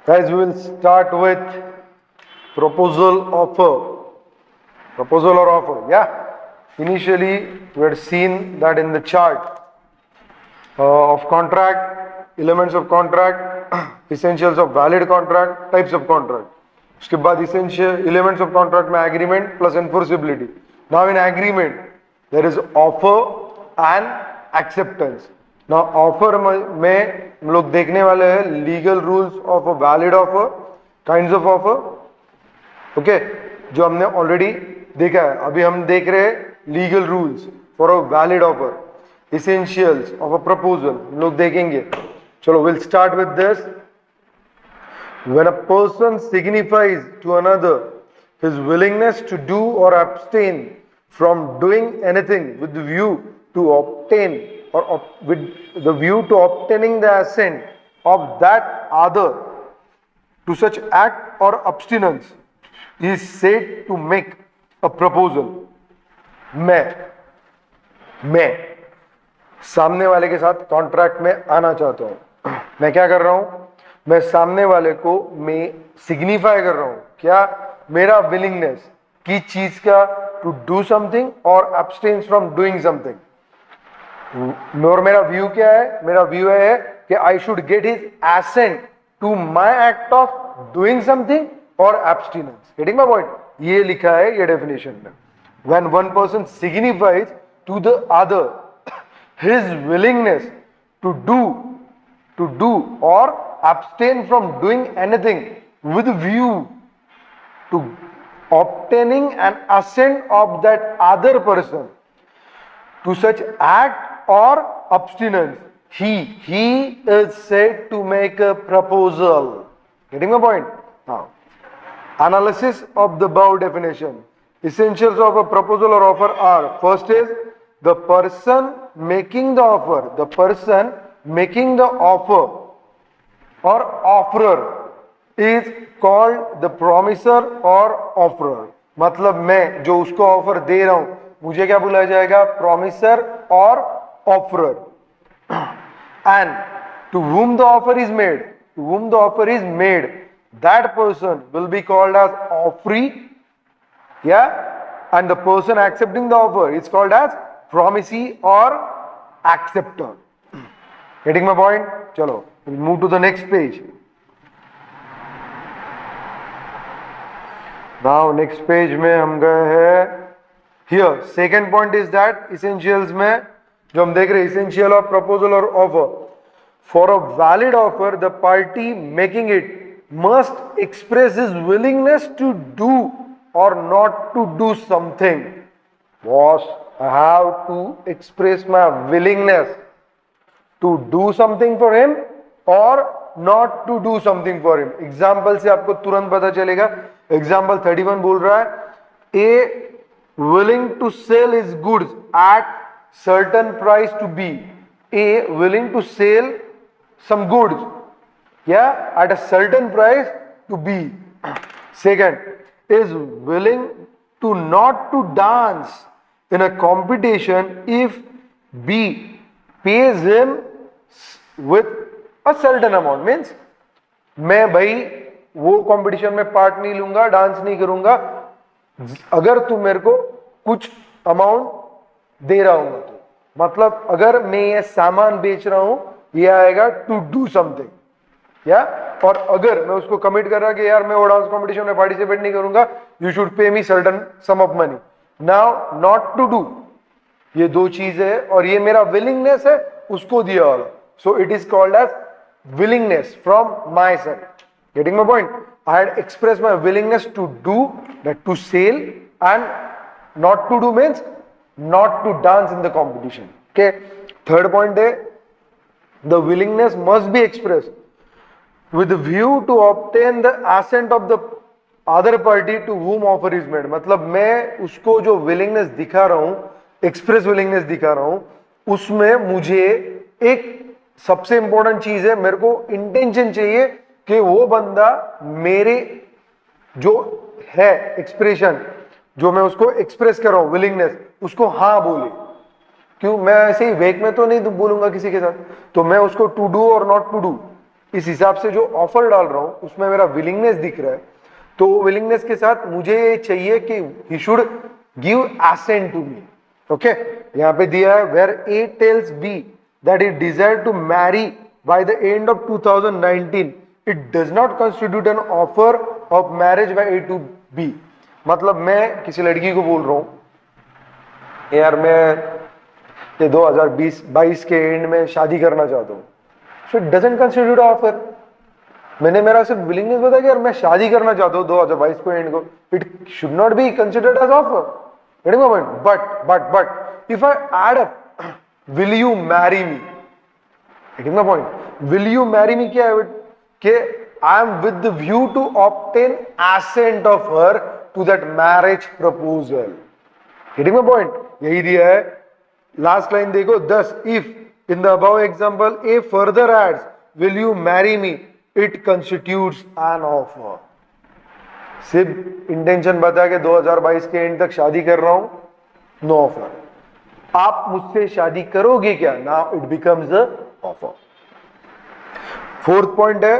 Guys, we will start with proposal offer. Proposal or offer, yeah. Initially, we had seen that in the chart of contract, elements of contract, essentials of valid contract, types of contract. उसके बाद essential elements of contract में agreement plus enforceability. Now in agreement, there is offer and acceptance. Now offer में हम लोग देखने वाले हैं legal rules of a valid offer, kinds of offer, okay, जो हमने already देखा है. अभी हम देख रहे हैं legal rules for a valid offer, essentials of a proposal हम लोग देखेंगे. चलो, we'll start with this. When a person signifies to another his willingness to do or abstain from doing anything with the view to obtain or with the view to obtaining the assent of that other to such act or abstinence, he is said to make a proposal. मैं सामने वाले के साथ contract में आना चाहता हूं. मैं क्या कर रहा हूं? मैं सामने वाले को मैं सिग्निफाई कर रहा हूं क्या? मेरा विलिंगनेस की चीज का टू डू समथिंग और एब्सटेन फ्रॉम डूइंग समथिंग. और मेरा व्यू क्या है? मेरा व्यू है कि I should get his assent to my act of doing something और एब्सटिनेंस. Getting my point? ये लिखा है ये डेफिनेशन में. When one person signifies to the other his willingness to do और abstain from doing anything with view to obtaining an assent of that other person to such act or abstinence, he is said to make a proposal. Getting my point? Now, analysis of the above definition. Essentials of a proposal or offer are: first is the person making the offer. The person making the offer or offerer is called the promiser or offerer. मतलब मैं जो उसको offer दे रहा हूं मुझे क्या बुलाया जाएगा? प्रॉमिसर और offeror. And to whom the offer is made, that person will be called as offeree, yeah, and the person accepting the offer is called as promisee or acceptor. Getting my point? चलो, we'll move to the next page. Now next page में हम गए हैं. Here second point is that essentials में जो हम देख रहे हैं essential of proposal or offer. For a valid offer, the party making it must express his willingness to do or not to do something. Boss, I have to express my willingness to do something for him or not to do something for him. Example से आपको तुरंत पता चलेगा. Example 31 बोल रहा है A willing to sell his goods at certain price to B. A willing to sell some goods, yeah, at a certain price to B. Second is willing to not to dance in a competition if B pays him with a certain amount. Means मैं भाई वो competition में part नहीं लूंगा, dance नहीं करूंगा अगर तू मेरे को कुछ अमाउंट दे रहा हूं. तो मतलब अगर मैं ये सामान बेच रहा हूं ये आएगा टू डू समथिंग, या और अगर मैं उसको कमिट कर रहा कि यार मैं वो डांस कंपटीशन में पार्टिसिपेट नहीं करूंगा, you should pay me certain sum of money. Now not to do, ये दो चीज है और ये मेरा विलिंगनेस है उसको दिया वाला. So it is called as willingness from my side. Getting my point? I had expressed my willingness to do, that to sell, and not to do means not to dance in the competition. Okay. Third point is the willingness must be expressed with the view to obtain the assent of the other party to whom offer is made. मतलब मैं उसको जो willingness दिखा रहा हूं, express willingness दिखा रहा हूं, उसमें मुझे एक सबसे इंपॉर्टेंट चीज है, मेरे को इंटेंशन चाहिए कि वो बंदा मेरे जो है एक्सप्रेशन जो मैं उसको एक्सप्रेस कर रहा हूं विलिंगनेस उसको हाँ बोले. क्यों? मैं ऐसे ही वेक में तो नहीं बोलूंगा किसी के साथ, तो मैं उसको टू डू और नॉट टू डू इस हिसाब से जो ऑफर डाल रहा हूं उसमें मेरा विलिंगनेस दिख रहा है, तो विलिंगनेस के साथ मुझे ये चाहिए कि he should give assent to me. Okay, यहां पे दिया है where A tells B that it desire to marry by the end of 2019 it does not constitute an offer of marriage by A to B. मतलब मैं किसी लड़की को बोल रहा हूं यार मैं ये 2022 के एंड में शादी करना चाहता हूं, so it doesn't constitute offer. मैंने मेरा सिर्फ विलिंगनेस बताया कि यार मैं शादी करना चाहता हूं 2022 को एंड को, it should not be considered as offer. Getting my point? But if I add up will you marry me, getting my point? Will you marry me क्या है कि I am with the view to obtain assent of her to that marriage proposal. Getting my point? यही दिया है। Last line देखो, thus if in the above example a further adds will you marry me it constitutes an offer। सिर्फ intention बता के 2022 के and तक शादी कर रहा हूं, नो ऑफर। आप मुझसे शादी करोगे क्या, now it becomes a offer. Fourth point है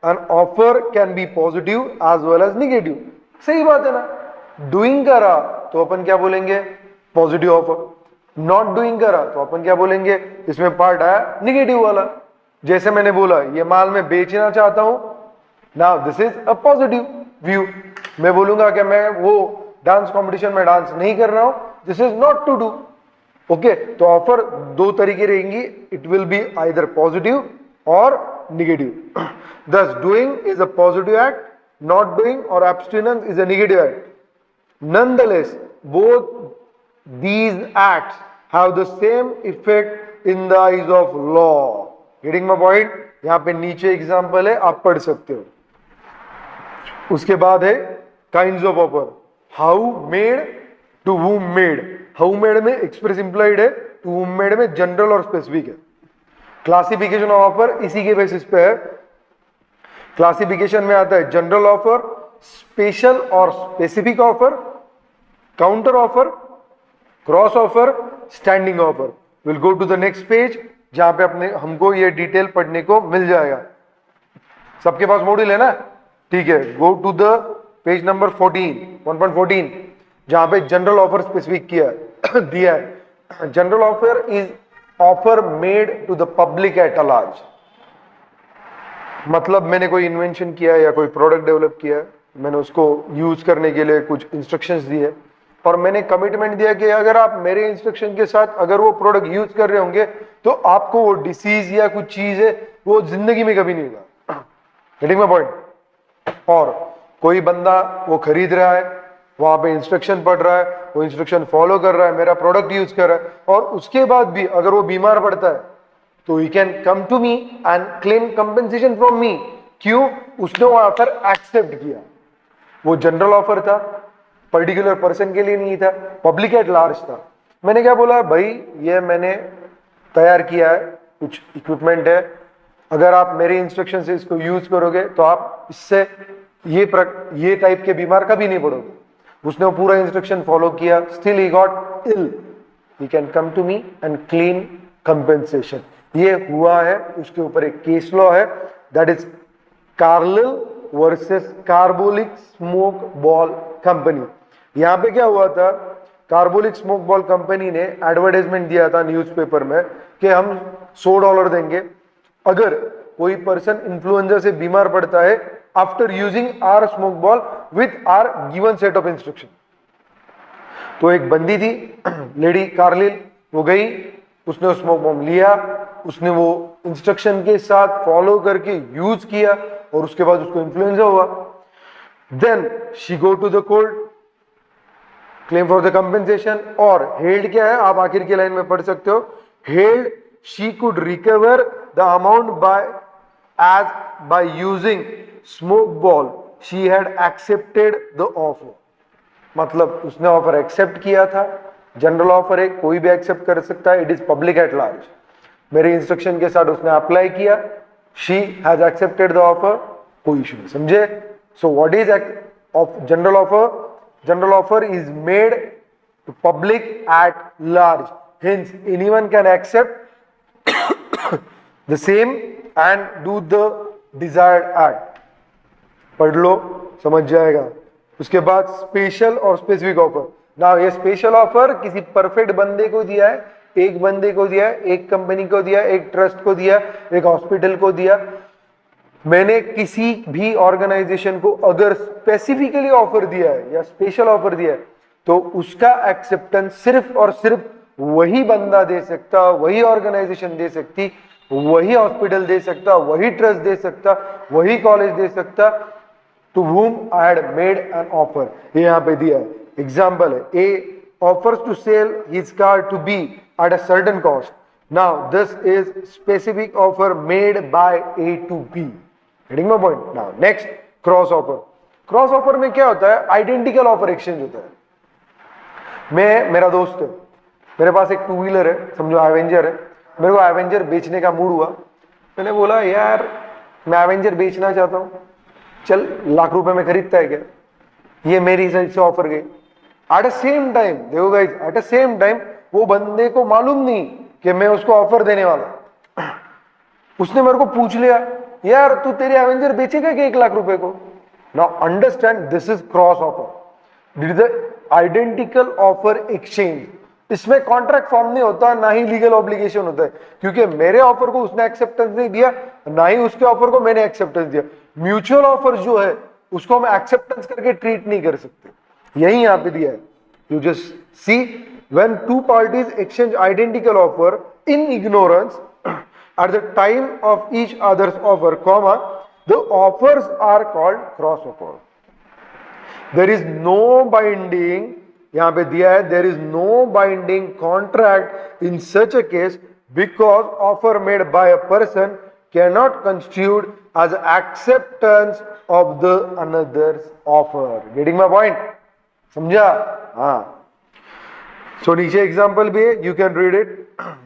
an offer can be positive as well as negative. सही बात है ना, डूइंग करा तो अपन क्या बोलेंगे, पॉजिटिव ऑफर। नॉट डूइंग करा तो अपन क्या बोलेंगे, इसमें पार्ट आया निगेटिव वाला। जैसे मैंने बोला ये माल मैं बेचना चाहता हूं, now this is a positive view. मैं बोलूंगा कि मैं वो डांस कंपटीशन में डांस नहीं कर रहा हूं, this is not to do. Okay, तो ऑफर दो तरीके रहेंगी, it will be either positive और negative. This doing is a positive act, not doing और abstinence is a negative act. Nonetheless, both these acts have the same effect in the eyes of law। Getting my point? यहां पे नीचे example है, आप पढ़ सकते हो। उसके बाद है kinds of offer. How made, to whom made. How made में एक्सप्रेस इंप्लाइड है, टू whom मेड में जनरल और स्पेसिफिक है। क्लासिफिकेशन ऑफ ऑफर इसी के बेसिस पे है। क्लासिफिकेशन में आता है जनरल ऑफर, स्पेशल और specific offer, counter offer, cross offer, standing offer. Will go to the next page जहां पे अपने हमको ये डिटेल पढ़ने को मिल जाएगा। सबके पास मॉड्यूल है ना, ठीक है। Go to the page number 1.14 जहां पे जनरल ऑफर स्पेसिफिक किया दिया है। General offer is offer made to the public at a large. मतलब मैंने कोई इन्वेंशन किया है या कोई प्रोडक्ट डेवलप किया है, मैंने उसको यूज करने के लिए कुछ इंस्ट्रक्शंस दिए और मैंने कमिटमेंट दिया कि अगर आप मेरे इंस्ट्रक्शन के साथ अगर वो प्रोडक्ट यूज कर रहे होंगे तो आपको वो डिसीज या कुछ चीज है वो जिंदगी में कभी नहीं होगा। Getting my point? और कोई बंदा वो खरीद रहा है, वहां पे इंस्ट्रक्शन पढ़ रहा है, वो इंस्ट्रक्शन फॉलो कर रहा है, मेरा प्रोडक्ट यूज कर रहा है और उसके बाद भी अगर वो बीमार पड़ता है तो he can come to me and claim compensation from me. क्यों? उसने वो ऑफर एक्सेप्ट किया। वो जनरल ऑफर था, पर्टिकुलर पर्सन के लिए नहीं था, पब्लिक एट लार्ज था। मैंने क्या बोला, भाई ये मैंने तैयार किया है, कुछ इक्विपमेंट है, अगर आप मेरे इंस्ट्रक्शन से इसको यूज करोगे तो आप इससे ये टाइप के बीमार कभी नहीं पड़ोगे। उसने वो पूरा इंस्ट्रक्शन फॉलो किया, still he got ill, he can come to me and claim compensation. ये हुआ है, उसके ऊपर एक केस लॉ है, that is Carlill versus Carbolic Smoke Ball Company. यहां पे क्या हुआ था, कार्बोलिक स्मोक बॉल कंपनी ने एडवर्टाइजमेंट दिया था न्यूज़पेपर में कि हम $100 देंगे अगर कोई पर्सन इन्फ्लुएंजा से बीमार पड़ता है after using our smoke ball with our given set of instruction. तो एक बंदी थी लेडी कार्लिल, वो गई, उसने वो स्मोक बॉम्ब लिया, उसने वो इंस्ट्रक्शन के साथ फॉलो करके यूज किया और उसके बाद उसको इन्फ्लुएंजा हुआ। Then she go to the court, claim for the compensation. और हेल्ड क्या है, आप आखिर की लाइन में पढ़ सकते हो, held she could recover the amount by using smoke ball she had accepted the offer. मतलब उसने ऑफर एक्सेप्ट किया था, जनरल ऑफर है, कोई भी एक्सेप्ट कर सकता है, it is public at large. मेरे इंस्ट्रक्शन के साथ उसने अप्लाई किया, she has accepted the offer, कोई इशू नहीं। समझे? So what is general offer? General offer is made to public at large, hence anyone can accept the same and do the desired act, पढ़ लो समझ जाएगा। उसके बाद स्पेशल और स्पेसिफिक ऑफर। ना ये स्पेशल ऑफर किसी परफेक्ट बंदे को दिया है, एक बंदे को दिया है, एक कंपनी को दिया, एक ट्रस्ट को दिया, एक हॉस्पिटल को दिया। मैंने किसी भी ऑर्गेनाइजेशन को अगर स्पेसिफिकली ऑफर दिया है या स्पेशल ऑफर दिया है तो उसका एक्सेप्टेंस सिर्फ और सिर्फ वही बंदा दे सकता, वही ऑर्गेनाइजेशन दे सकती, वही हॉस्पिटल दे सकता, वही ट्रस्ट दे सकता, वही कॉलेज दे सकता to whom I had made an offer। ये यहाँ पे दिया है, एग्जाम्पल है, A offers to sell his car to B at a certain cost। Now this is specific offer made by A to B। Getting my point? Now next, cross offer. Cross offer में क्या होता है? Identical offer exchange होता है। मेरा दोस्त है, मेरे पास एक टू व्हीलर है, समझो एवेंजर है, मेरे को एवेंजर बेचने का मूड हुआ, मैंने बोला यार मैं एवेंजर बेचना चाहता हूं, चल लाख रुपए में खरीदता है क्या? ये मेरी साइड से ऑफर गई। एट द सेम टाइम देखो guys, at the same time वो बंदे को मालूम नहीं कि मैं उसको ऑफर देने वाला, उसने मेरे को पूछ लिया यार तू तेरी एवेंजर बेचेगा क्या 1 लाख रुपए को? Now understand, this is cross offer, this is identical offer exchange. इसमें कॉन्ट्रैक्ट फॉर्म नहीं होता, ना ही लीगल ऑब्लिगेशन होता है, क्योंकि मेरे ऑफर को उसने एक्सेप्टेंस नहीं दिया, ना ही उसके ऑफर को मैंने एक्सेप्टेंस दिया। म्यूचुअल ऑफर जो है उसको हम एक्सेप्टेंस करके ट्रीट नहीं कर सकते, यही यहां पे दिया है। You just see, when two parties exchange identical offer in ignorance at the time of each other's offer, comma, the offers are called cross offer। There is no binding, यहां पे दिया है, there is no binding contract in such a case because offer made by a person cannot constitute as acceptance of the another's offer। Getting my point? समझा? हाँ। So नीचे example भी है, you can read it।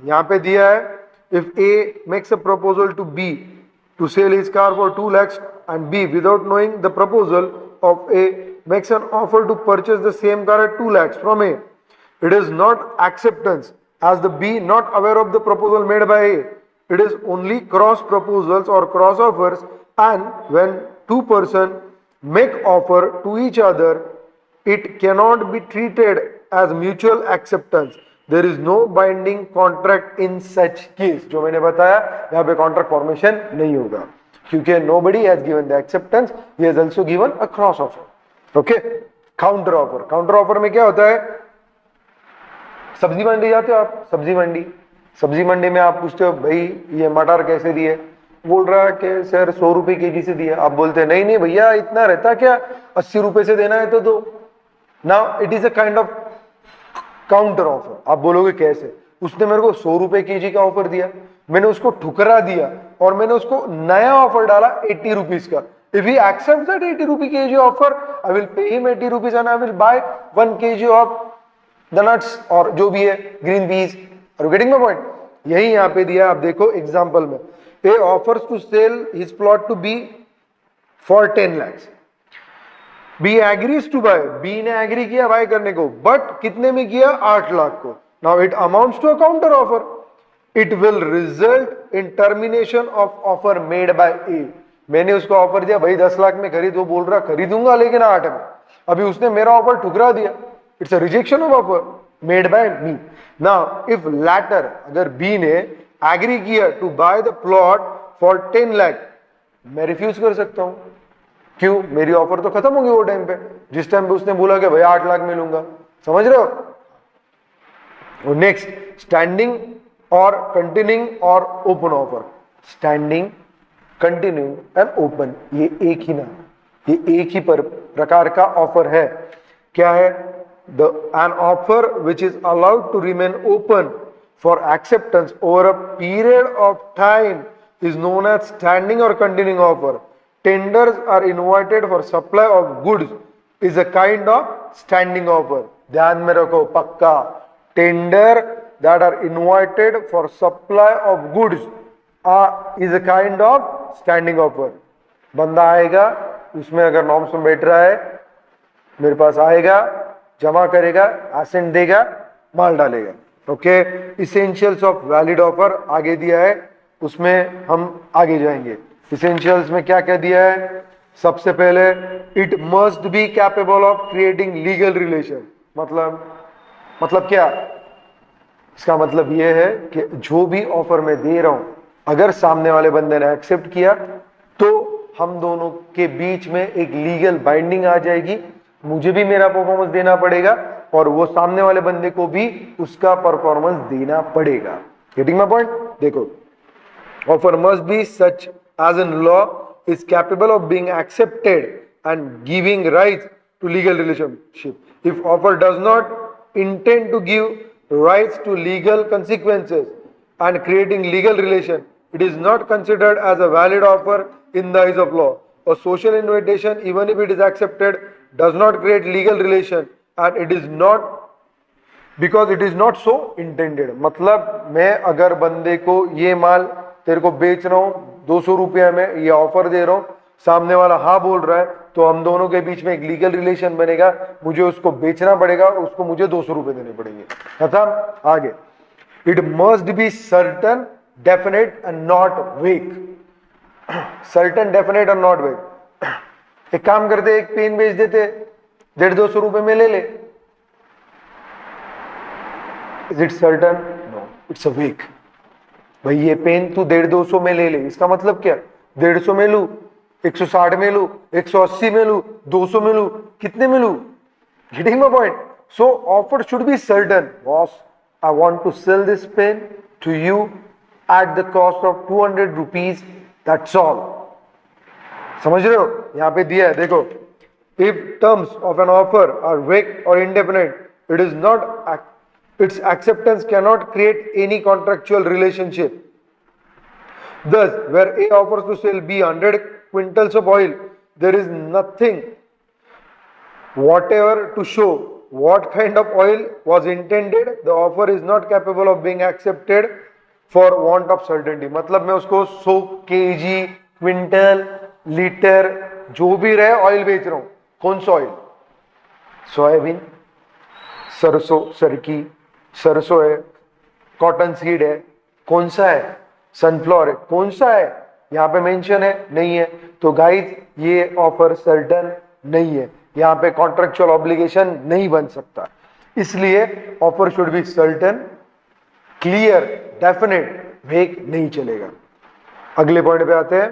यहां पे दिया है, if A makes a proposal to B to sell his car for 2 lakhs and B, without knowing the proposal of A, makes an offer to purchase the same car at 2 lakhs from A, it is not acceptance as the B not aware of the proposal made by A। It is only cross proposals or cross offers, and when two persons make offer to each other, it cannot be treated as mutual acceptance। There is no binding contract in such case। जो मैंने बताया यहाँ पे contract formation नहीं होगा, क्योंकि nobody has given the acceptance, he has also given a cross offer। Okay, counter offer. Counter offer में क्या होता है? सब्जी मंडी जाते हो आप, सब्जी मंडी में आप पूछते हो भाई ये मटर कैसे दिए, बोल रहा है कि सर 100 रुपए केजी से दिए। आप बोलते हैं नहीं नहीं भैया इतना रहता क्या, 80 रुपए से देना है तो दो। Now it is a kind of counter offer. आप बोलोगे कैसे? उसने मेरे को 100 रुपए केजी का ऑफर दिया, मैंने उसको ठुकरा दिया और मैंने उसको नया ऑफर डाला 80 रुपीज का। If he accepts that 80 rupee kg offer, I will pay him 80 rupees and I will buy 1 kg of the nuts और जो भी है green peas। Are you getting my point? यही यहाँ पे दिया, आप देखो एग्जाम्पल में, A offers to sell his plot to B for 10 lakhs। B agrees to buy, B ने एग्री किया बाय करने को, बट कितने में किया? 8 लाख को। Now it amounts to a counter offer। It will result in termination of offer made by A। मैंने उसको ऑफर दिया भाई 10 लाख में खरीद, वो बोल रहा खरीदूंगा लेकिन 8 में। अभी उसने मेरा ऑफर ठुकरा दिया, it's a rejection of offer made by me. Now if later, अगर बी ने एग्री किया to buy the plot for 10 lakh, मैं रिफ्यूज कर सकता हूं। क्यों? मेरी ऑफर तो खत्म होगी वो टाइम पे, जिस टाइम पे उसने बोला कि भाई 8 लाख में लूंगा। समझ रहे हो? नेक्स्ट, स्टैंडिंग और कंटिन्यूइंग और open offer. Standing, continuing and open, ये एक ही नाम, ये एक ही प्रकार का ऑफर है। क्या है? an offer which is allowed to remain open for acceptance over a period of time is known as standing or continuing offer। Tenders are invited for supply of goods is a kind of standing offer। ध्यान में रखो पक्का, tender that are invited for supply of goods is a kind of standing offer। बंदा आएगा, उसमें अगर norms में बैठ रहा है, मेरे पास आएगा, जमा करेगा, एसेंट देगा, माल डालेगा। Okay, essentials of valid offer आगे दिया है, उसमें हम आगे जाएंगे। इसेंशियल्स में क्या कह दिया है? सबसे पहले it must be capable of creating legal relation. मतलब क्या? इसका मतलब यह है कि जो भी ऑफर मैं दे रहा हूं, अगर सामने वाले बंदे ने एक्सेप्ट किया तो हम दोनों के बीच में एक लीगल बाइंडिंग आ जाएगी, मुझे भी मेरा परफॉर्मेंस देना पड़ेगा और वो सामने वाले बंदे को भी उसका परफॉर्मेंस देना पड़ेगा। Getting my point? देखो, offer must be such as in law is capable of being accepted and giving rise to legal relationship. If offer does not intend to give rise to legal consequences and creating legal relation, it is not considered as a valid offer in the eyes of law. A social invitation, even if it is accepted, does not create legal relation and it is not because it is not so intended. मतलब मैं अगर बंदे को ये माल तेरे को बेच रहा हूं 200 रुपया में, ये ऑफर दे रहा हूं, सामने वाला हाँ बोल रहा है, तो हम दोनों के बीच में एक लीगल रिलेशन बनेगा, मुझे उसको बेचना पड़ेगा, उसको मुझे 200 रुपए देने पड़ेंगे। खत्म। आगे, it must be certain, definite and not वेग। सर्टन, डेफिनेट और नॉट वेग। एक काम करते, एक पेन बेच देते, 150-200 रुपए में ले ले। Is it certain? No, it's a weak. भाई ये पेन तू 150-200 में ले ले, इसका मतलब क्या? 150 में लू, 160 में लू, 180 में लू, 200 में लू, कितने में लू? Getting my point? So offer should be certain. Boss, I want to sell this pen to you at the cost of 200 rupees. That's all. समझ रहे हो? यहाँ पे दिया है, देखो. If terms of an offer are vague or indefinite, it is not its acceptance cannot create any contractual relationship. Thus, where A offers to sell B 100 quintals of oil, there is nothing whatever to show what kind of oil was intended. The offer is not capable of being accepted for want of certainty. मतलब मैं उसको 100 kg, quintal, litre जो भी रहे oil बेच रहा हूं। कौन सा ऑयल? सोयाबीन, सरसों, सरकी, सरसों है, कॉटन सीड है, कौन सा है? सनफ्लावर है, कौन सा है? यहाँ पे मेंशन है, नहीं है। तो गाइस ये ऑफर सर्टन नहीं है, यहाँ पे कॉन्ट्रेक्चुअल ऑब्लिगेशन नहीं बन सकता, इसलिए offer should be certain, clear, definite, वेग नहीं चलेगा। अगले पॉइंट पे आते हैं,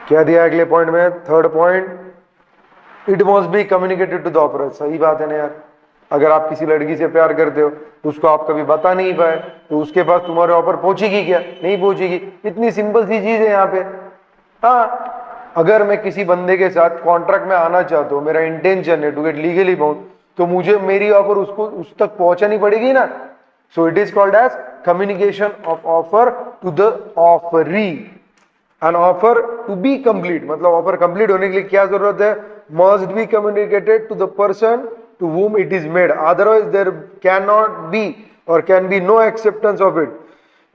क्या दिया अगले पॉइंट में? Third point, it must be communicated to the offer. सही बात है ना यार, अगर आप किसी लड़की से प्यार करते हो तो उसको आप कभी बता नहीं पाए तो उसके पास तुम्हारे ऑफर पहुंचेगी क्या? नहीं पहुंचेगी। इतनी सिंपल सी चीज है यहाँ पे। हाँ, अगर मैं किसी बंदे के साथ कॉन्ट्रैक्ट में आना चाहता हूँ, मेरा इंटेंशन है टू गेट लीगली बाउंड, तो मुझे मेरी ऑफर उसको उस तक पहुंचानी पड़ेगी ना। So it is called as communication of offer to the offeree. An offer to be complete, मतलब ऑफर कंप्लीट होने के लिए क्या जरूरत है? Must be communicated to the person to whom it is made, otherwise there cannot be or can be no acceptance of it.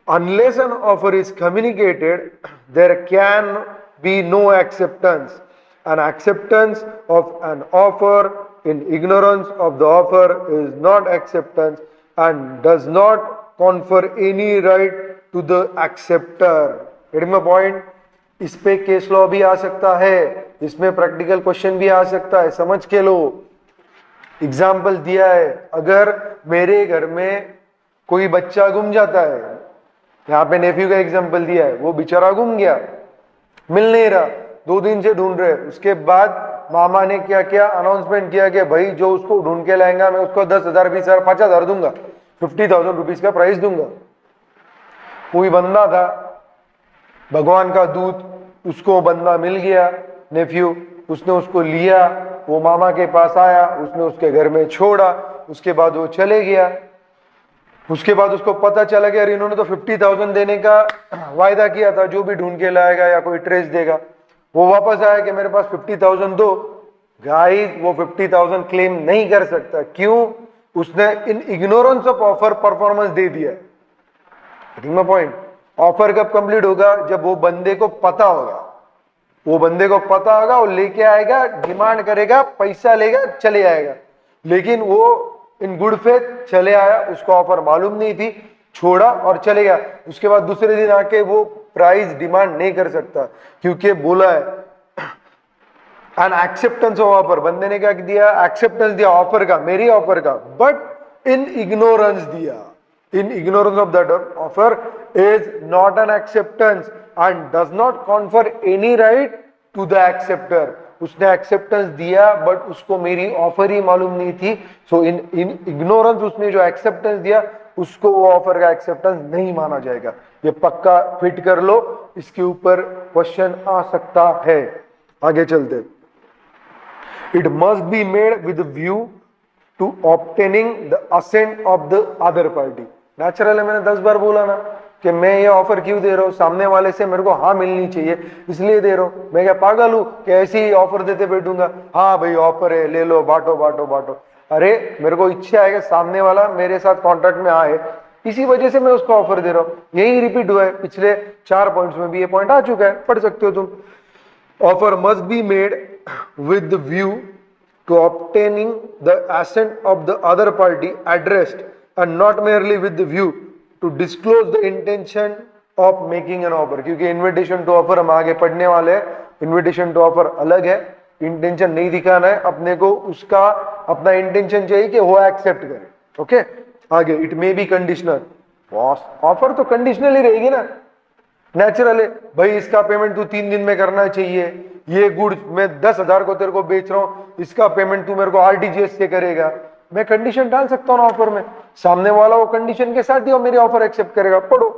Unless an offer is communicated, there can be no acceptance. An acceptance of an offer in ignorance of the offer is not acceptance and does not confer any right to the acceptor. Getting my point? इस पे case law भी आ सकता है, इसमें practical question भी आ सकता है, समझ के लो। एग्जाम्पल दिया है, अगर मेरे घर में कोई बच्चा गुम जाता है, यहाँ पे नेफ्यू का एग्जाम्पल दिया है, वो बेचारा गुम गया, मिल नहीं रहा, 2 दिन से ढूंढ रहे, उसके बाद मामा ने क्या किया? अनाउंसमेंट किया कि भाई जो उसको ढूंढ के लाएगा मैं उसको 10,000, 20,000, 5,000 दूंगा, 50,000 रुपीज का प्राइस दूंगा। कोई बंदा था, भगवान का दूत, उसको बंदा मिल गया, नेफ्यू, उसने उसको लिया, वो मामा के पास आया, उसने उसके घर में छोड़ा, उसके बाद वो चले गया। उसके बाद उसको पता चला कि यार इन्होंने तो 50,000 देने का वायदा किया था, जो भी ढूंढ के लाएगा या कोई ट्रेस देगा। वो वापस आया कि मेरे पास 50,000 दो। गाइस वो 50,000 क्लेम नहीं कर सकता, क्यों? उसने in ignorance of offer performance दे दिया। पॉइंट, ऑफर कब कंप्लीट होगा? जब वो बंदे को पता होगा, वो बंदे को पता होगा, वो लेके आएगा, डिमांड करेगा, पैसा लेगा, चले आएगा। लेकिन वो इन गुड फेथ चले आया, उसको ऑफर मालूम नहीं थी, छोड़ा और चले गया। उसके बाद दूसरे दिन आके वो प्राइस डिमांड नहीं कर सकता, क्योंकि बोला है एन एक्सेप्टेंस ऑफ ऑफर, बंदे ने क्या दिया, एक्सेप्टेंस दिया ऑफर का, मेरी ऑफर का, बट इन इग्नोरेंस दिया, in ignorance of that offer is not an acceptance and does not confer any right to the acceptor. उसने एक्सेप्टेंस दिया बट उसको मेरी ऑफर ही मालूम नहीं थी, सो इन इग्नोरेंस उसने जो एक्सेप्टेंस दिया उसको वो ऑफर का एक्सेप्टेंस नहीं माना जाएगा। ये पक्का फिट कर लो, इसके ऊपर क्वेश्चन आ सकता है। आगे चलते, it must be made with view to obtaining the assent of the other party. Natural है, मैंने 10 बार बोला ना कि मैं ये ऑफर क्यों दे रहा हूं, सामने वाले से मेरे को हाँ मिलनी चाहिए इसलिए दे रहा हूं। मैं क्या पागल हूं कि ऐसे ही ऑफर देते बैठूंगा, हाँ भाई ऑफर है ले लो, बांटो बांटो बांटो। अरे मेरे को इच्छा है कि सामने वाला मेरे साथ कॉन्ट्रैक्ट में आए, इसी वजह से मैं उसको ऑफर दे रहा हूं। यही रिपीट हुआ है पिछले 4 पॉइंट्स में भी, ये पॉइंट आ चुका है, पढ़ सकते हो तुम। Offer must be made with view to obtaining the assent of the other party addressed and not merely with the view to disclose the intention of making an offer। क्योंकि invitation to offer हम आगे पढ़ने वाले हैं, invitation to offer अलग है, intention नहीं दिखाना है अपने को, उसका अपना intention चाहिए कि वो accept करे। ओके आगे, it may be conditional, offer तो कंडीशनल ही रहेगी ना, नेचुरल है भाई, इसका पेमेंट तू 3 दिन में करना चाहिए, ये गुड्स मैं 10,000 को तेरे को बेच रहा हूं, इसका पेमेंट तू मेरे को आरटीजीएस से करेगा। मैं कंडीशन डाल सकता हूं ना ऑफर में, सामने वाला वो कंडीशन के साथ ही और मेरी ऑफर एक्सेप्ट करेगा। पढ़ो,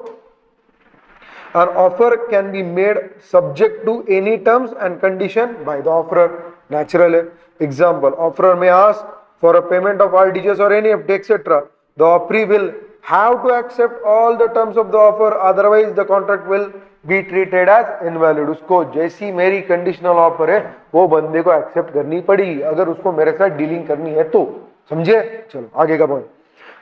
an offer can be made subject to any terms and condition by the offerer। natural है। example, offerer may ask for a payment of RTGS or NEFT etc. the offeree will have to accept all the terms of the offer, otherwise the contract will be treated as invalid। उसको जैसी मेरी conditional offer है वो बंदे को accept करनी पड़ेगी अगर उसको मेरे साथ डीलिंग करनी है तो, समझे। चलो आगे का point,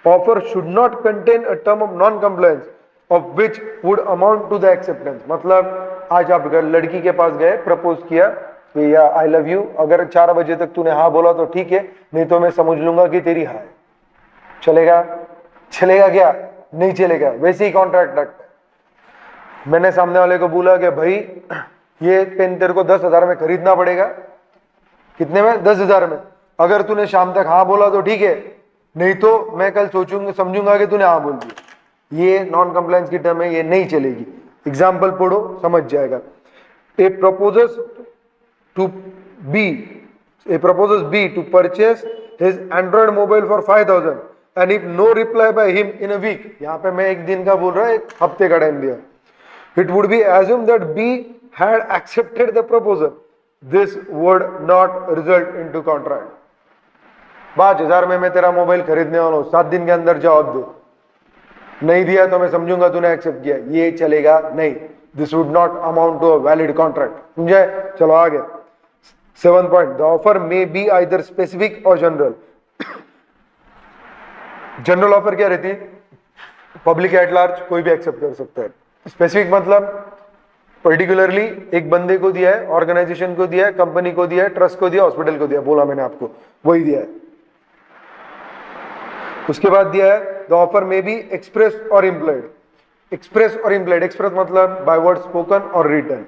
offer should not contain a term of non compliance of which would amount to the acceptance. मतलब आज आप अगर लड़की के पास गए, प्रपोज किया कि या आई लव यू, अगर 4 बजे तक तूने हाँ बोला तो ठीक है, नहीं तो मैं समझ लूंगा कि तेरी हाँ है। चलेगा? चलेगा क्या? नहीं चलेगा। वैसे ही कॉन्ट्रैक्ट रखता है। मैंने सामने वाले को बोला कि भाई ये पेन तेरे को 10,000 में खरीदना पड़ेगा। कितने में? 10,000 में। अगर तूने शाम तक हाँ बोला तो ठीक है, नहीं तो मैं कल सोचूंगा समझूंगा कि तूने हाँ बोल दिया। ये नॉन कंप्लायंस की टर्म है, ये नहीं चलेगी। एग्जाम्पल पढ़ो, समझ जाएगा। A proposes B to purchase his android mobile for 5,000 and if no reply by him in a week, यहाँ पे मैं एक दिन का बोल रहा हूँ, एक हफ्ते का टाइम दिया, it would be assumed that B had accepted the proposal, this would not result into contract। 5,000 में मैं तेरा मोबाइल खरीदने वाला हूँ, 7 दिन के अंदर जवाब दे, नहीं दिया तो मैं समझूंगा तूने एक्सेप्ट किया, ये चलेगा नहीं। This would not amount to a valid contract, समझे। चलो आगे, 7th point, the offer may be either specific और जनरल। जनरल ऑफर क्या रहती है? पब्लिक एट लार्ज कोई भी एक्सेप्ट कर सकता है। स्पेसिफिक मतलब पर्टिकुलरली एक बंदे को दिया है, ऑर्गेनाइजेशन को दिया है, कंपनी को दिया है, ट्रस्ट को दिया, हॉस्पिटल को दिया, बोला मैंने आपको, वही दिया है। उसके बाद दिया है the offer may be express और इम्प्लाइड। एक्सप्रेस और इम्प्लाइड, एक्सप्रेस मतलब बाय वर्ड स्पोकन और रिटन,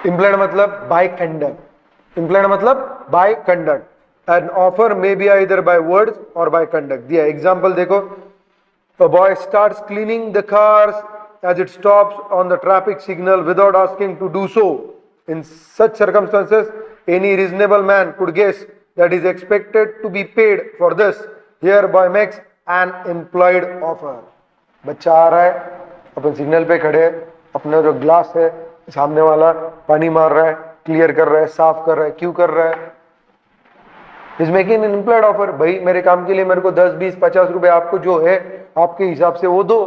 इम्प्लाइड मतलब बाय कंडक्ट, इम्प्लाइड मतलब by conduct. An offer may be either by words or by conduct। दिया एग्जाम्पल देखो, a boy starts cleaning the cars as it stops on the traffic signal without asking to do so। In such circumstances, any reasonable man could guess that is expected to be paid for this, hereby makes an implied offer। बच्चा आ रहा है, अपन signal पे खड़े हैं, अपना जो glass है सामने वाला पानी मार रहा है, क्लियर कर रहा है, साफ कर रहा है, क्यों कर रहा है? Is making N employed offer. भाई मेरे काम के लिए मेरे को 10, 20, 50 रुपए आपको जो है आपके हिसाब से वो दो,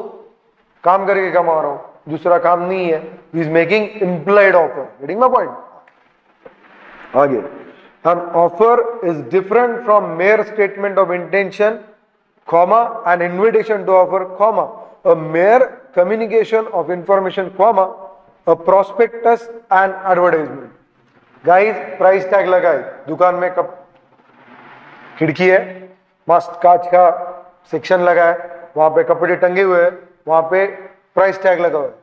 काम करके कमा रहा हूं, दूसरा काम नहीं है। Is making employed offer. Getting my point? आगे, an offer is different from mere statement of intention, comma an invitation to offer, comma a mere communication of information, comma a prospectus and advertisement. Guys price tag लगाए, दुकान में कब खिड़की है, मस्त कांच का सेक्शन लगा है, वहां पे कपड़े टंगे हुए हैं, वहां पे प्राइस टैग लगा हुआ है।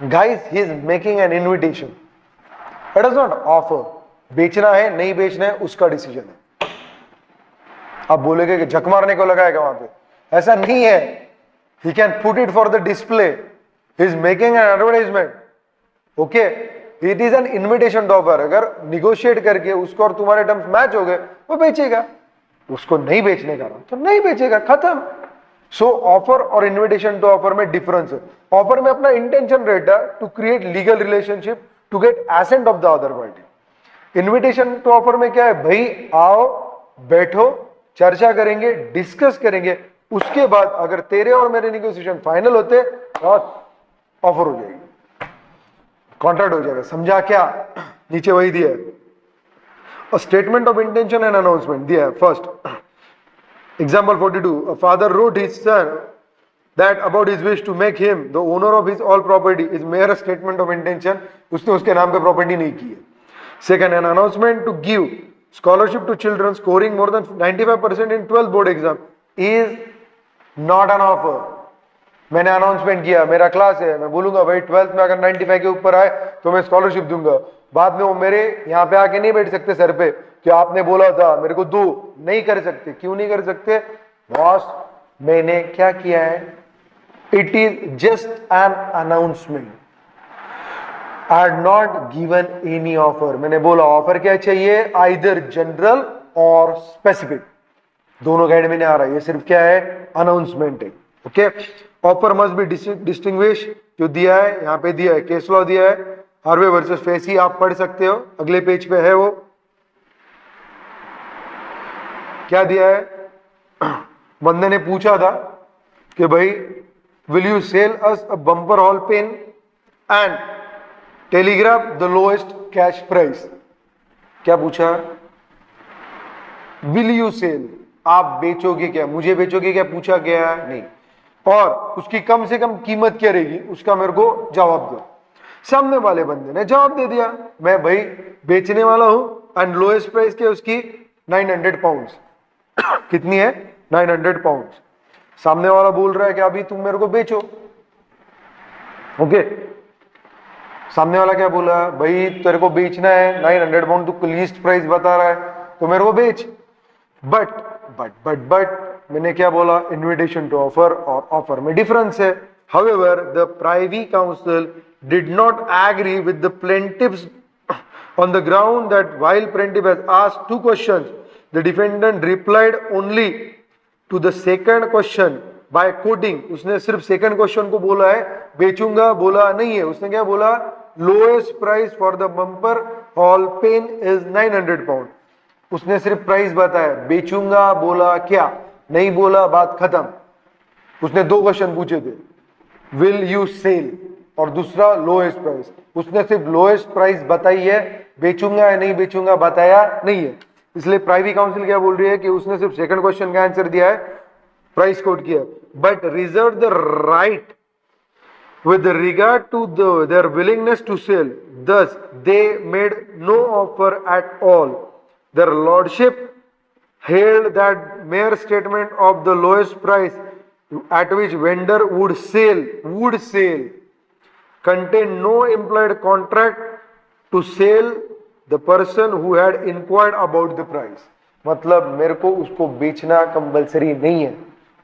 Guys he is making an invitation, it is not offer. बेचना है नहीं बेचना है उसका डिसीजन है। आप बोलेगे कि झक मारने को लगाएगा वहां पे, ऐसा नहीं है। He can put it for the display, he is making an advertisement, okay. It is an invitation to offer. अगर निगोशिएट करके उसको और तुम्हारे टर्म्स मैच हो गए वो बेचेगा, उसको नहीं बेचने का तो नहीं बेचेगा, खत्म। सो ऑफर और इन्विटेशन टू ऑफर में डिफरेंस है। ऑफर में अपना इंटेंशन रहता है to create legal relationship, to get assent of the other party. Invitation to offer में क्या है, भाई आओ बैठो चर्चा करेंगे डिस्कस करेंगे, उसके बाद अगर तेरे और मेरे नेगोशिएशन फाइनल होते और ऑफर हो जाएगी, कॉन्ट्रैक्ट हो जाएगा। समझा क्या? नीचे वही दिया है, a statement of intention and announcement दिया है। First example 42, a father wrote his son that about his wish to make him the owner of his all property is mere a statement of intention, उसने उसके नाम पे property नहीं की है। Second, an announcement to give scholarship to children scoring more than 95% in 12th board exam is not an offer। मैंने announcement किया, मेरा क्लास है, मैं बोलूंगा भाई 12th में अगर 95 के ऊपर आए तो मैं स्कॉलरशिप दूंगा। बाद में वो मेरे यहाँ पे आके नहीं बैठ सकते सर पे कि आपने बोला था मेरे को दो, नहीं कर सकते। क्यों नहीं कर सकते? बॉस मैंने क्या किया है, it is just an announcement, I had not given any offer. मैंने बोला ऑफर क्या चाहिए, आइदर जनरल और स्पेसिफिक, दोनों गाइड में नहीं आ रहा है, ये सिर्फ क्या है, अनाउंसमेंट है, okay. Offer must be distinguish, जो दिया है यहाँ पे दिया है, केस लॉ दिया है, हार्वे वर्सेस फेसी, आप पढ़ सकते हो, अगले पेज पे है वो। क्या दिया है, बंदे ने पूछा था कि भाई will you sell us a bumper hall pen and telegraph the lowest cash price. क्या पूछा, विल यू सेल, आप बेचोगे क्या, मुझे बेचोगे क्या, पूछा गया नहीं। और उसकी कम से कम कीमत क्या रहेगी, उसका मेरे को जवाब दो। सामने वाले बंदे ने जवाब दे दिया, मैं भाई बेचने वाला हूं एंड लोएस्ट प्राइस क्या उसकी 900 पाउंड्स। कितनी है, 900 पाउंड्स। सामने वाला बोल रहा है कि अभी तुम मेरे को बेचो, ओके। सामने वाला क्या बोला, भाई तेरे को बेचना है 900 पाउंड, तू लीस्ट प्राइस बता रहा है तो मेरे को बेच। बट मैंने क्या बोला, इन्विटेशन टू ऑफर और ऑफर में डिफरेंस है। However, the Privy Council did not agree with the plaintiffs on the ground that while plaintiff has asked two questions, the defendant replied only to the second question by quoting। उसने सिर्फ second question को बोला है, बेचूंगा बोला नहीं है। उसने क्या बोला, lowest price for the bumper hall pen is 900 pound. उसने सिर्फ प्राइस बताया, बेचूंगा बोला क्या, नहीं बोला, बात खत्म। उसने दो क्वेश्चन पूछे थे, विल यू सेल और दूसरा लोएस्ट प्राइस। उसने सिर्फ लोएस्ट प्राइस बताई है, बेचूंगा या नहीं बेचूंगा बताया नहीं है। इसलिए प्राइवी काउंसिल क्या बोल रही है कि उसने सिर्फ सेकंड क्वेश्चन का आंसर दिया है, प्राइस कोट किया, but reserve the right with regard to their willingness to sell, thus they made no offer at all. Their lordship held that mere statement of the lowest price at which vendor would sell contained no implied contract to sell the person who had inquired about the price। मतलब मेरे को उसको बेचना compulsory नहीं है,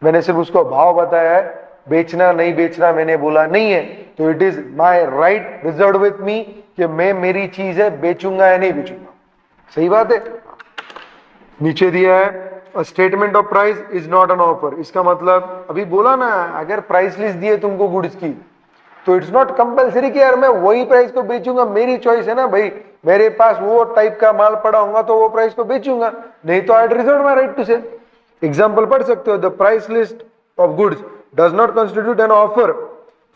मैंने सिर्फ उसको भाव बताया है, बेचना नहीं बेचना मैंने बोला नहीं है। तो it is my right reserve with me कि मैं, मेरी चीज है, बेचूंगा या नहीं बेचूंगा। सही बात है। नीचे दिया है statement of price is not an offer. इसका मतलब अभी बोला ना, अगर प्राइस लिस्ट दी है तुमको गुड्स की तो इट्स नॉट कंपलसरी कि यार मैं वही प्राइस को बेचूंगा, मेरी चॉइस है ना भाई, मेरे पास वो टाइप का माल पड़ा होगा तो वो प्राइस को बेचूंगा, नहीं तो I reserve my right to sell. Example पढ़ सकते हो, the price list of goods does not constitute an offer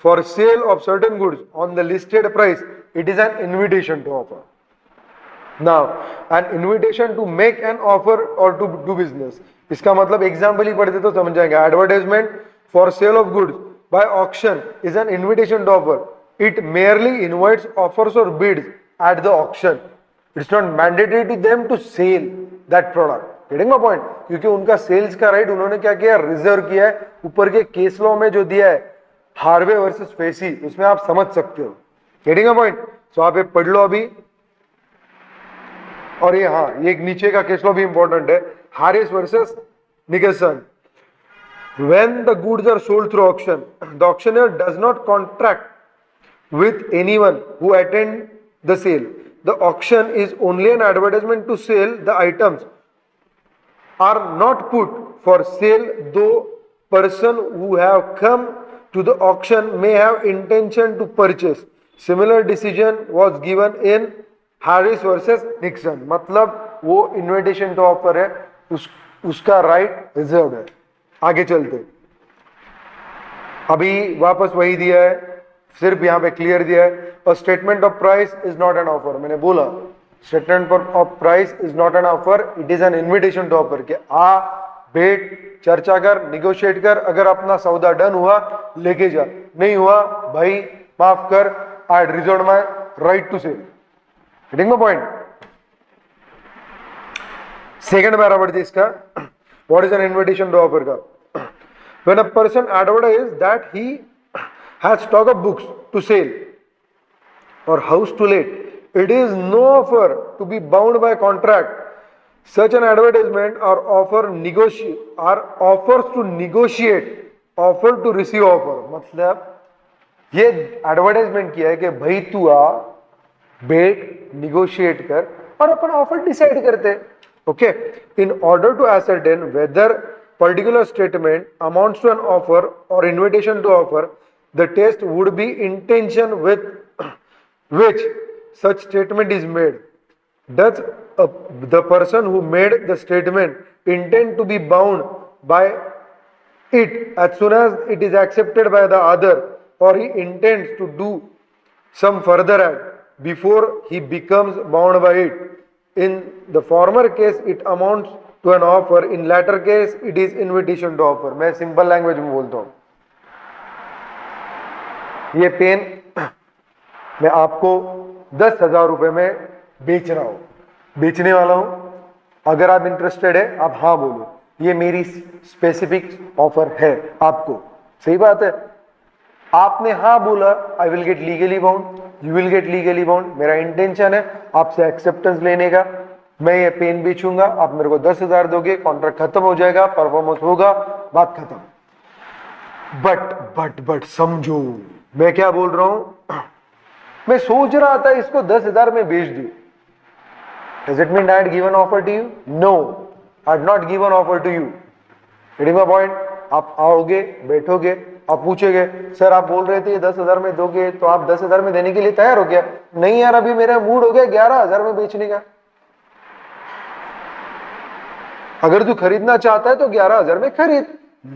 for sale of certain goods on the listed price. It is an invitation to offer. Now, an invitation to make an offer or to do business. इसका मतलब example ही पढ़ते तो समझ जाएंगे। Advertisement for sale of goods by auction is an invitation to offer. It merely invites offers or bids at the auction. It's not mandatory to them to sell that product. Getting my point? क्योंकि उनका sales का right उन्होंने क्या किया, reserve किया है। ऊपर के केस लॉ में जो दिया है हार्वे वर्सेस फेसी, उसमें आप समझ सकते हो, गेटिंग अ पॉइंट। सो आप ये पढ़ लो अभी। और ये हाँ, ये एक नीचे का केस लॉ भी इंपॉर्टेंट है, Harris versus Nicholson. When the goods are sold through auction, the auctioneer does not contract with anyone who attend the sale. The auction is only an advertisement to sell. The items are not put for sale, though person who have come to the auction may have intention to purchase. Similar decision was given in Harris versus Nixon. मतलब वो invitation to offer है, उसका right reserved है। आगे चलते, अभी वापस वही दिया है, सिर्फ यहां पे क्लियर दिया है, और statement of price is not an offer. मैंने बोला statement of price is not an offer, it is an invitation to offer, कि आ बैठ चर्चा कर, निगोशिएट कर, अगर अपना सौदा डन हुआ लेके जा, नहीं हुआ भाई माफ कर, I reserve my right to sell. Getting my point. Second para पढ़ते इसका, what is an invitation to offer का। When a person advertises that he has stock of books to sell or house to let, it is no offer to be bound by contract. Such an advertisement or offers to negotiate, offer to receive offer. मतलब ये advertisement किया है कि भाई तू आ बैठ negotiate कर और अपन ऑफर डिसाइड करते। Okay, in order to ascertain whether particular statement amounts to an offer or invitation to offer, the test would be intention with which such statement is made. Does the person who made the statement intend to be bound by it as soon as it is accepted by the other, or he intends to do some further act before he becomes bound by it? In the former case it amounts to an offer, in latter case it is invitation to offer. मैं simple language में बोलता हूं, ये pen मैं आपको 10,000 रुपए में बेच रहा हूं, बेचने वाला हूं, अगर आप इंटरेस्टेड है आप हाँ बोलो, ये मेरी स्पेसिफिक ऑफर है आपको। सही बात है, आपने हाँ बोला, I will get legally bound, you will get legally bound. मेरा इंटेंशन है आपसे एक्सेप्टेंस लेने का, मैं ये पेन बेचूंगा, आप मेरे को 10,000 दोगे, कॉन्ट्रैक्ट खत्म हो जाएगा, परफॉर्मेंस होगा, बात खत्म। बट समझो मैं क्या बोल रहा हूं, मैं सोच रहा था इसको 10,000 में बेच दूं। Does it mean I had given offer to you? No, I had not given offer to you. Getting my point? आप आओगे, बैठोगे, आप पूछोगे सर आप बोल रहे थे 10,000 में दोगे, तो आप 10,000 में देने के लिए तैयार हो गया? नहीं यार, अभी मेरा मूड हो गया 11,000 में बेचने का। अगर तू खरीदना चाहता है तो 11,000 में खरीद।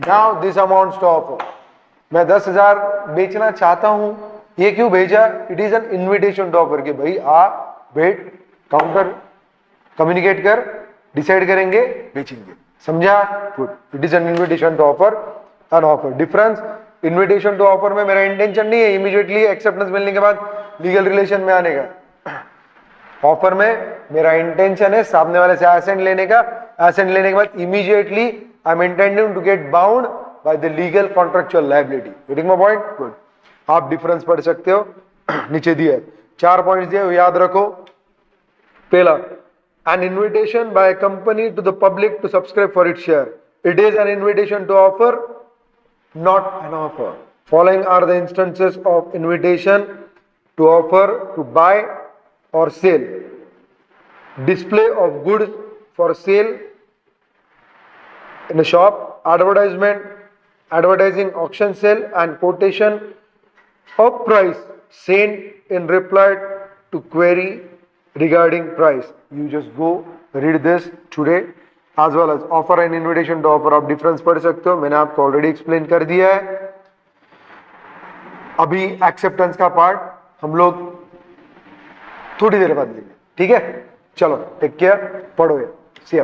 Now this amounts to offer, मैं 10,000 बेचना चाहता हूं, ये क्यों भेजा? It is an invitation to offer, कि भाई आ बैठ, काउंटर कम्युनिकेट कर, डिसाइड करेंगे, बेचेंगे। समझा? Good. It is an invitation to offer, an offer. Difference, invitation to offer में मेरा इंटेंशन नहीं है इमीडिएटली एक्सेप्टेंस मिलने के बाद लीगल रिलेशन में आने का। ऑफर में मेरा इंटेंशन है सामने वाले से एसेंट लेने का, एसेंट लेने के बाद immediately I am intending to get bound by the legal contractual liability. Getting my point? Good. आप डिफरेंस पढ़ सकते हो, नीचे दिया है 4 पॉइंट्स दिए, याद रखो। पहला, an invitation by a company to the public to subscribe for its share, it is an invitation to offer, not an offer. Following are the instances of invitation to offer to buy or sell: display of goods for sale in a shop, advertisement, advertising auction sale, and quotation of price sent in reply to query regarding price. You just go read this today as well as offer and invitation to offer। आप difference पढ़ सकते हो, मैंने आपको already explain कर दिया है। अभी एक्सेप्टेंस का पार्ट हम लोग थोड़ी देर बाद लेंगे, ठीक है? चलो टेक केयर, पढ़ो, सी यू।